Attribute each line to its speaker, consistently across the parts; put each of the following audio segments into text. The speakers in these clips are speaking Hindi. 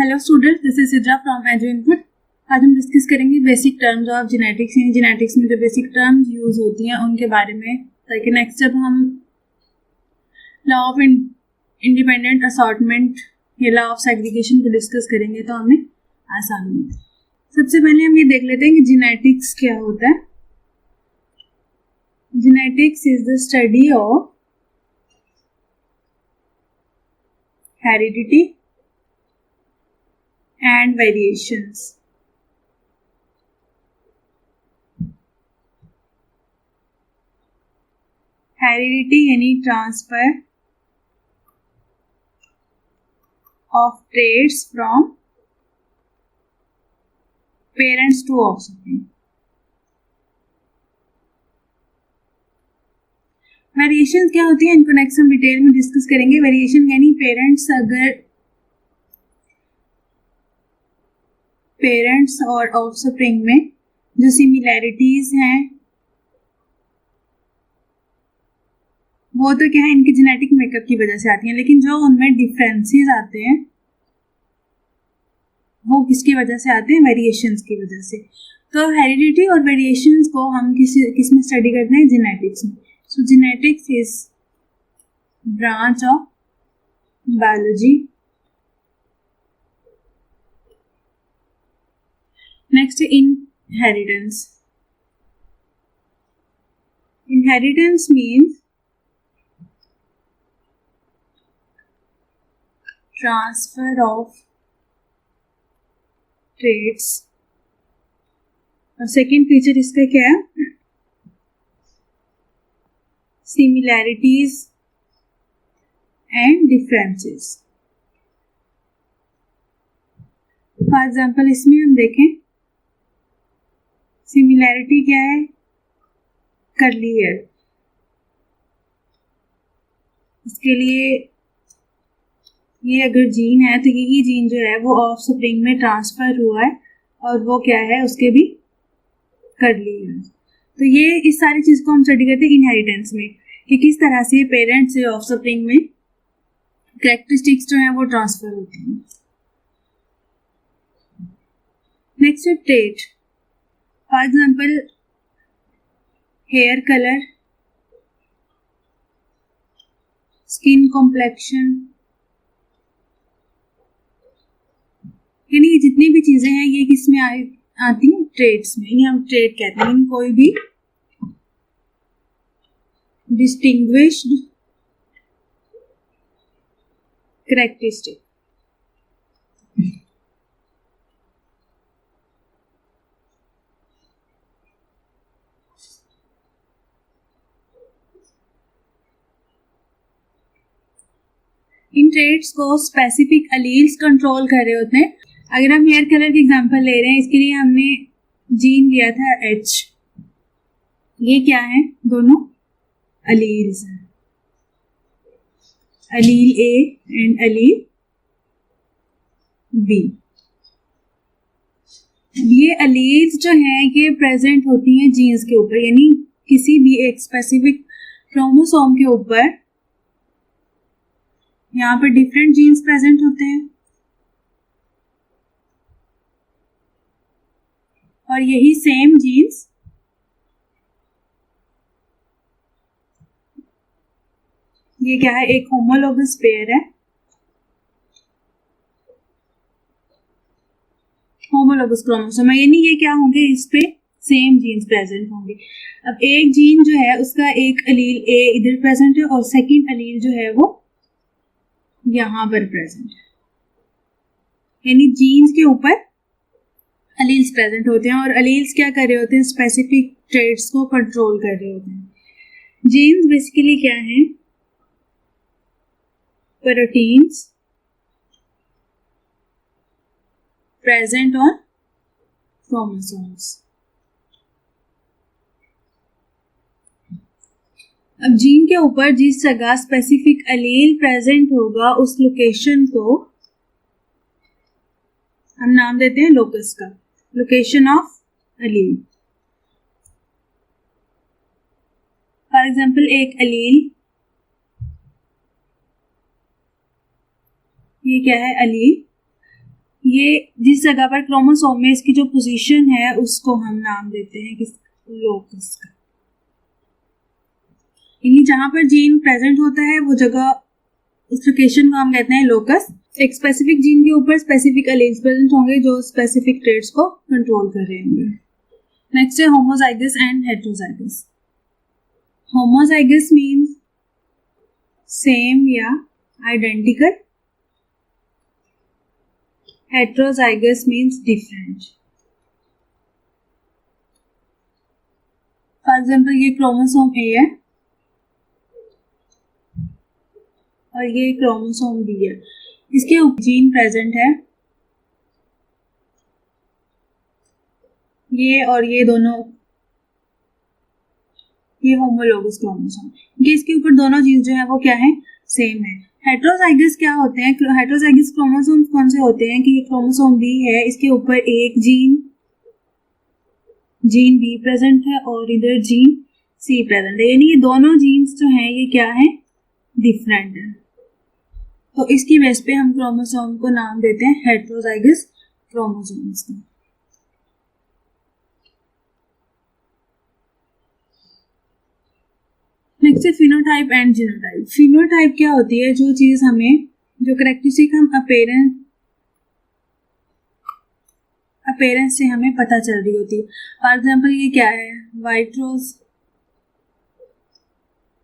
Speaker 1: Hello students, this is Sidra from edu input. आज हम डिस्कस करेंगे basic terms of genetics. Genetics में जो बेसिक टर्म्स यूज होती हैं उनके बारे में। ताकि नेक्स्ट जब हम लॉ ऑफ इंडिपेंडेंट असॉर्टमेंट या लॉ ऑफ सेग्रीगेशन को डिस्कस करेंगे तो हमें आसानी होगी। सबसे पहले हम ये देख लेते हैं कि जेनेटिक्स क्या होता है। Genetics is the study of heredity and variations. Heredity यानी transfer of traits from parents to offspring. Variations क्या होती है, इनको नेक्स्ट हम डिटेल में डिस्कस करेंगे। वेरिएशन यानी पेरेंट्स और ऑफस्प्रिंग में जो सिमिलैरिटीज हैं वो तो क्या है, इनके जेनेटिक मेकअप की वजह से आती हैं, लेकिन जो उनमें डिफरेंसेस आते हैं वो किसकी वजह से आते हैं, वेरिएशंस की वजह से। तो हेरिडिटी और वेरिएशंस को हम किस में स्टडी करते हैं, जेनेटिक्स में। So genetics is branch of biology. Next, inheritance. Inheritance means transfer of traits. और सेकेंड फीचर इसका क्या है, similarities and differences. For example इसमें हम देखें, सिमिलैरिटी क्या है, कर्ली हेयर। इसके लिए ये अगर जीन है तो यही जीन जो है वो ऑफस्प्रिंग में ट्रांसफर हुआ है और वो क्या है, उसके भी कर्ली हेयर। तो ये इस सारी चीज को हम स्टडी करते हैं इनहेरिटेंस में, कि किस तरह से पेरेंट्स से ऑफस्प्रिंग में कैरेक्टरिस्टिक्स जो है वो ट्रांसफर होती हैं। नेक्स्ट है trait. For example hair colour, skin complexion, यानी ये जितनी भी चीजें हैं ये किस में आती हैं, ट्रेट्स में। यानी हम ट्रेट कहते हैं कोई भी डिस्टिंग्विश्ड कैरेक्टरिस्टिक। इन ट्रेट्स को स्पेसिफिक अलील्स कंट्रोल कर रहे होते हैं। अगर हम हेयर कलर की एग्जांपल ले रहे हैं, इसके लिए हमने जीन लिया था H। ये क्या है, दोनों अलील्स हैं, अलील A एंड अलील B। ये अलील्स जो हैं ये प्रेजेंट होती हैं जीन्स के ऊपर, यानी किसी भी एक स्पेसिफिक क्रोमोसोम के ऊपर यहाँ पर डिफरेंट जीन्स प्रेजेंट होते हैं और यही सेम जीन्स ये क्या है, एक होमोलोगस पेयर है। होमोलोगस क्रोमोसोम है, यानी ये क्या होंगे, इस पे सेम जीन्स प्रेजेंट होंगे। अब एक जीन जो है उसका एक अलील A इधर प्रेजेंट है और सेकंड अलील जो है वो यहां पर प्रेजेंट है, यानी जीन्स के ऊपर अलील्स प्रेजेंट होते हैं और अलील्स क्या कर रहे होते हैं, स्पेसिफिक ट्रेट्स को कंट्रोल कर रहे होते हैं। जीन्स बेसिकली क्या हैं, प्रोटीन्स प्रेजेंट ऑन क्रोमोसोम्स। अब जीन के ऊपर जिस जगह स्पेसिफिक अलील प्रेजेंट होगा उस लोकेशन को हम नाम देते हैं लोकस का, location of Aleel. For example एक अलील, ये क्या है अलील ये जिस जगह पर क्रोमोसोम में इसकी जो पोजीशन है उसको हम नाम देते हैं किस लोकस का, यानी जहां पर जीन प्रेजेंट होता है वो जगह, उस लोकेशन को हम कहते हैं लोकस। एक स्पेसिफिक जीन के ऊपर स्पेसिफिक एलील्स प्रेजेंट होंगे जो स्पेसिफिक ट्रेट्स को कंट्रोल कर रहे होंगे। नेक्स्ट है homozygous and heterozygous. Homozygous means same या identical, heterozygous means different. For example ये क्रोमोसोम ए है और ये क्रोमोसोम बी है, इसके ऊपर जीन प्रेजेंट है, ये और ये दोनों, ये होमोलोगस क्रोमोसोम, ये इसके ऊपर दोनों जीन जो है वो क्या है, सेम है। हेटेरोजाइगस क्या होते हैं, हेटेरोजाइगस क्रोमोसोम कौन से होते हैं कि ये क्रोमोसोम बी है, इसके ऊपर एक जीन बी प्रेजेंट है और इधर जीन सी प्रेजेंट है, यानी ये दोनों जीन्स जो हैं ये क्या है, डिफरेंट है। तो इसकी बेस पे हम क्रोमोसोम को नाम देते हैं हेटेरोजाइगस क्रोमोसोम्स का। नेक्स्ट है फिनोटाइप एंड जीनोटाइप। फिनोटाइप क्या होती है, जो चीज हमें, जो कैरेक्टरिस्टिक हम अपीयरेंस से हमें पता चल रही होती है। फॉर एग्जाम्पल ये क्या है, व्हाइट रोज,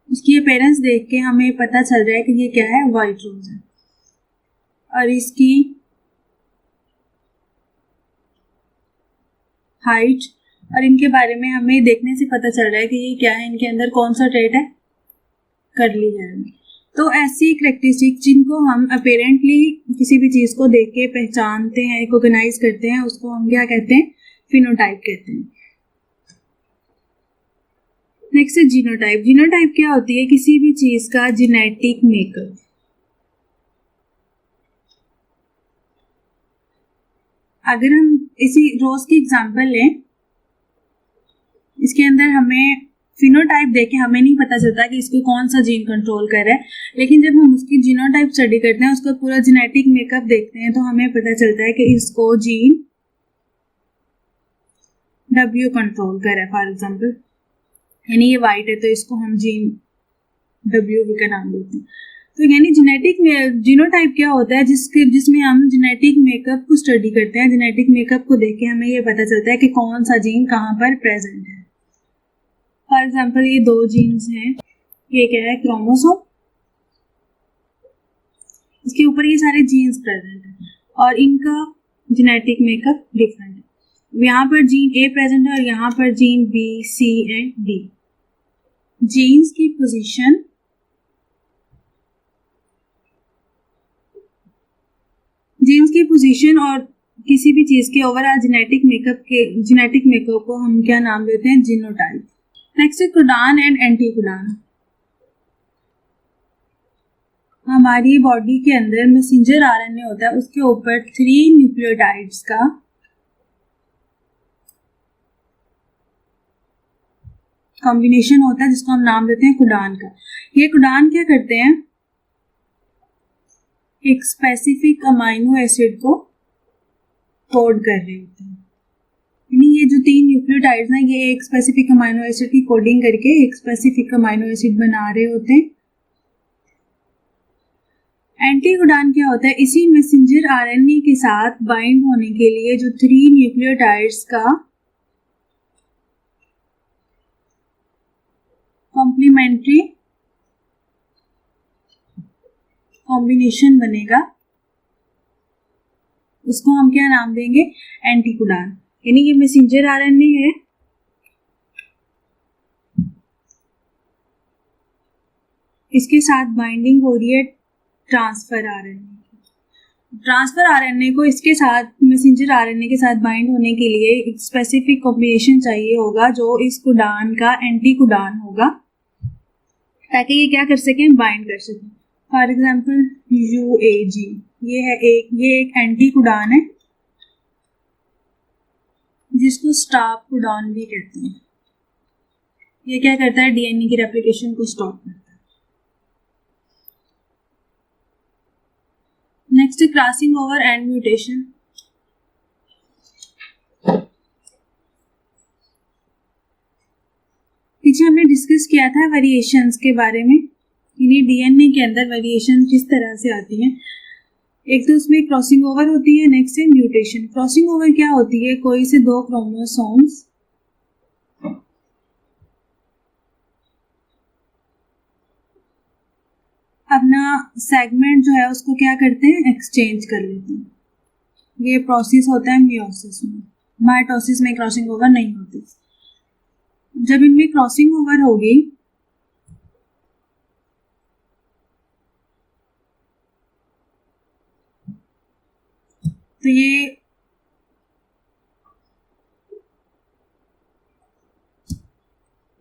Speaker 1: उसकी अपीयरेंस देख के हमें पता चल रहा है कि ये क्या है, व्हाइट रोज है। और इसकी हाइट और इनके बारे में हमें देखने से पता चल रहा है कि ये क्या है, इनके अंदर कौन सा ट्रेट है, कर्ली हेयर। तो ऐसी कैरेक्टरिस्टिक जिनको हम अपेरेंटली किसी भी चीज को देख के पहचानते हैं, रिकॉग्नाइज करते हैं, उसको हम क्या कहते हैं, फिनोटाइप कहते हैं। नेक्स्ट है जीनोटाइप। जीनोटाइप क्या होती है, किसी भी चीज का जेनेटिक मेकअप। अगर हम इसी रोज की एग्जांपल लें, इसके अंदर हमें फिनोटाइप देके हमें नहीं पता चलता कि इसको कौन सा जीन कंट्रोल कर रहा है, लेकिन जब हम उसकी जीनोटाइप स्टडी करते हैं, उसका पूरा जेनेटिक मेकअप देखते हैं, तो हमें पता चलता है कि इसको जीन W कंट्रोल कर रहा है। फॉर एग्जांपल यानी ये वाइट है तो इसको हम जीन W का नाम देते हैं। तो यानी जेनेटिक जीनोटाइप क्या होता है, जिसमें हम जेनेटिक मेकअप को स्टडी करते हैं, जेनेटिक मेकअप को देख के हमें ये पता चलता है कि कौन सा जीन कहाँ पर प्रेजेंट है। फॉर एग्जाम्पल ये दो जीन्स हैं, ये क्या है, क्रोमोसोम, इसके ऊपर ये सारे जीन्स प्रेजेंट हैं और इनका जेनेटिक मेकअप डिफरेंट है। यहाँ पर जीन ए प्रेजेंट है और यहाँ पर gene B, C and D. Genes की पोजीशन और किसी भी चीज के ओवरऑल जेनेटिक मेकअप को हम क्या नाम देते हैं, जीनोटाइप। नेक्स्ट है कोडान एंड एंटीकोडान। हमारी बॉडी के अंदर मैसेंजर आरएनए होता है, उसके ऊपर 3 न्यूक्लियोटाइड्स का कॉम्बिनेशन होता है जिसको हम नाम देते हैं कोडान का। ये कोडान क्या करते हैं, एक स्पेसिफिक अमाइनो एसिड को कोड कर रहे होते हैं, यानी ये जो 3 न्यूक्लियोटाइड्स हैं ये एक स्पेसिफिक अमाइनो एसिड की कोडिंग करके एक स्पेसिफिक अमाइनो एसिड बना रहे होते हैं। एंटीकोडान क्या होता है, इसी मैसेंजर आरएनए के साथ बाइंड होने के लिए जो 3 न्यूक्लियोटाइड्स का कॉम्प्लीमेंट्री कॉम्बिनेशन बनेगा, उसको हम क्या नाम देंगे, एंटीकोडान। यानी ये मैसेंजर आरएनए है, इसके साथ बाइंडिंग हो रही है ट्रांसफर आरएनए को इसके साथ मैसेंजर आरएनए के साथ बाइंड होने के लिए एक स्पेसिफिक कॉम्बिनेशन चाहिए होगा जो इस कोडान का एंटीकोडान होगा, ताकि ये क्या कर सकें, बाइंड कर सकें। फॉर एग्जाम्पल UAG, ये एक एंटीकोडान है जिसको स्टॉप कोडान भी कहते हैं। ये क्या करता है, डीएनए की रेप्लिकेशन को स्टॉप करता है। Next crossing over and mutation. पीछे हमने डिस्कस किया था वेरिएशंस के बारे में, यानी डीएनए के अंदर वेरिएशन किस तरह से आती हैं। एक तो उसमें क्रॉसिंग ओवर होती है, नेक्स्ट है म्यूटेशन। क्रॉसिंग ओवर क्या होती है, कोई से दो क्रोमोसोम्स अपना सेगमेंट जो है उसको क्या करते हैं, एक्सचेंज कर लेते हैं। ये प्रोसेस होता है मियोसिस में। माइटोसिस में क्रॉसिंग ओवर नहीं होती। जब इनमें क्रॉसिंग ओवर होगी तो ये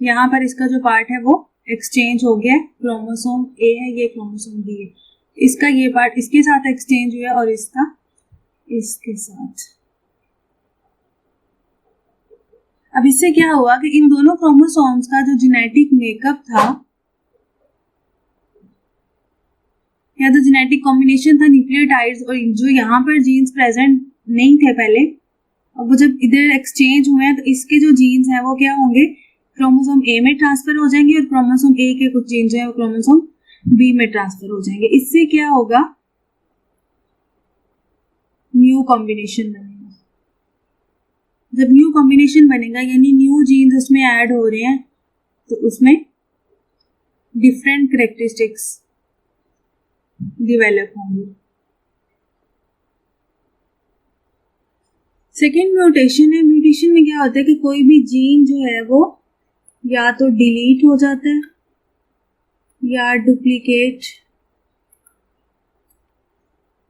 Speaker 1: यहाँ पर इसका जो पार्ट है वो एक्सचेंज हो गया। क्रोमोसोम ए है, ये क्रोमोसोम बी है, इसका ये पार्ट इसके साथ एक्सचेंज हुआ और इसका इसके साथ। अब इससे क्या हुआ कि इन दोनों क्रोमोसोम्स का जो जेनेटिक मेकअप था या तो जेनेटिक कॉम्बिनेशन था न्यूक्लियोटाइड्स, और जो यहाँ पर जीन्स प्रेजेंट नहीं थे पहले, अब वो जब इधर एक्सचेंज हुए हैं तो इसके जो जीन्स हैं वो क्या होंगे, क्रोमोसोम ए में ट्रांसफर हो जाएंगे और क्रोमोसोम ए के कुछ जीन्स हैं वो क्रोमोसोम बी में ट्रांसफर हो जाएंगे। इससे क्या होगा, न्यू कॉम्बिनेशन बनेगा। जब न्यू कॉम्बिनेशन बनेगा यानी न्यू जीन्स उसमें ऐड हो रहे हैं तो उसमें डिफरेंट कैरेक्टरिस्टिक्स डिवेलप होंगी। सेकेंड म्यूटेशन है। म्यूटेशन में क्या होता है कि कोई भी जीन जो है वो या तो डिलीट हो जाता है या डुप्लीकेट,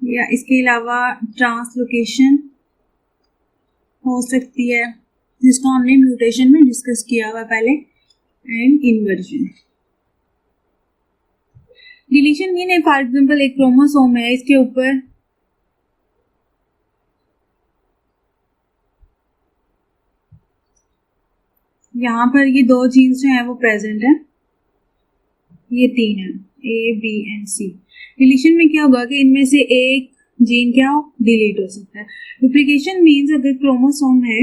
Speaker 1: या इसके अलावा ट्रांसलोकेशन हो सकती है, जिसको हमने म्यूटेशन में डिस्कस किया हुआ पहले, एंड इन्वर्जन। डिलीशन मीन है, फॉर एग्जाम्पल एक क्रोमोसोम है, इसके ऊपर यहाँ पर ये दो जीन्स जो है वो प्रेजेंट है, ये तीन है, A B and C. Deletion में क्या होगा कि इनमें से एक जीन क्या हो, डिलीट हो सकता है। डुप्लीकेशन मीन्स अगर क्रोमोसोम है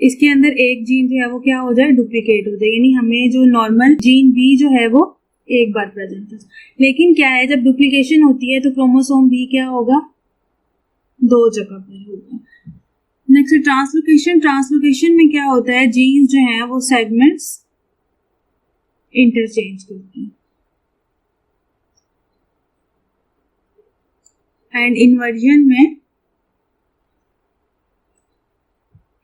Speaker 1: इसके अंदर एक जीन जो है वो क्या हो जाए, डुप्लीकेट हो जाए, यानी हमें जो नॉर्मल जीन बी जो है वो एक बार प्रेजेंट है। लेकिन क्या है, जब डुप्लीकेशन होती है तो क्रोमोसोम बी क्या होगा, दो जगह पर होगा। Next translocation. ट्रांसलोकेशन में क्या होता है, जीन्स जो है वो सेगमेंट्स इंटरचेंज करते हैं। एंड इन्वर्जन में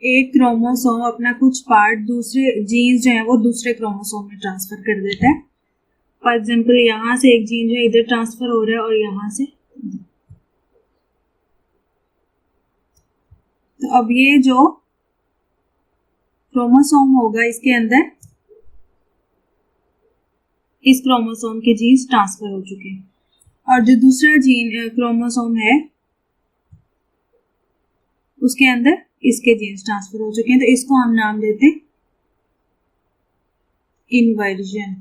Speaker 1: एक क्रोमोसोम अपना कुछ पार्ट दूसरे जीन्स जो है वो दूसरे क्रोमोसोम में ट्रांसफर कर देता है। फॉर एग्जाम्पल यहाँ से एक जीन जो है इधर ट्रांसफर हो रहा है और यहाँ से। तो अब ये जो क्रोमोसोम होगा इसके अंदर इस क्रोमोसोम के जीन्स ट्रांसफर हो चुके हैं, और जो दूसरा जीन क्रोमोसोम है उसके अंदर इसके जीन्स ट्रांसफर हो चुके हैं, तो इसको हम नाम देते हैं इन्वर्जन।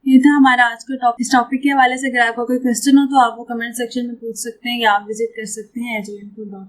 Speaker 1: ये था हमारा आज का टॉपिक। इस टॉपिक के हवाले से अगर आपका कोई क्वेश्चन हो तो आप वो कमेंट सेक्शन में पूछ सकते हैं या आप विजिट कर सकते हैं eduinfo.com।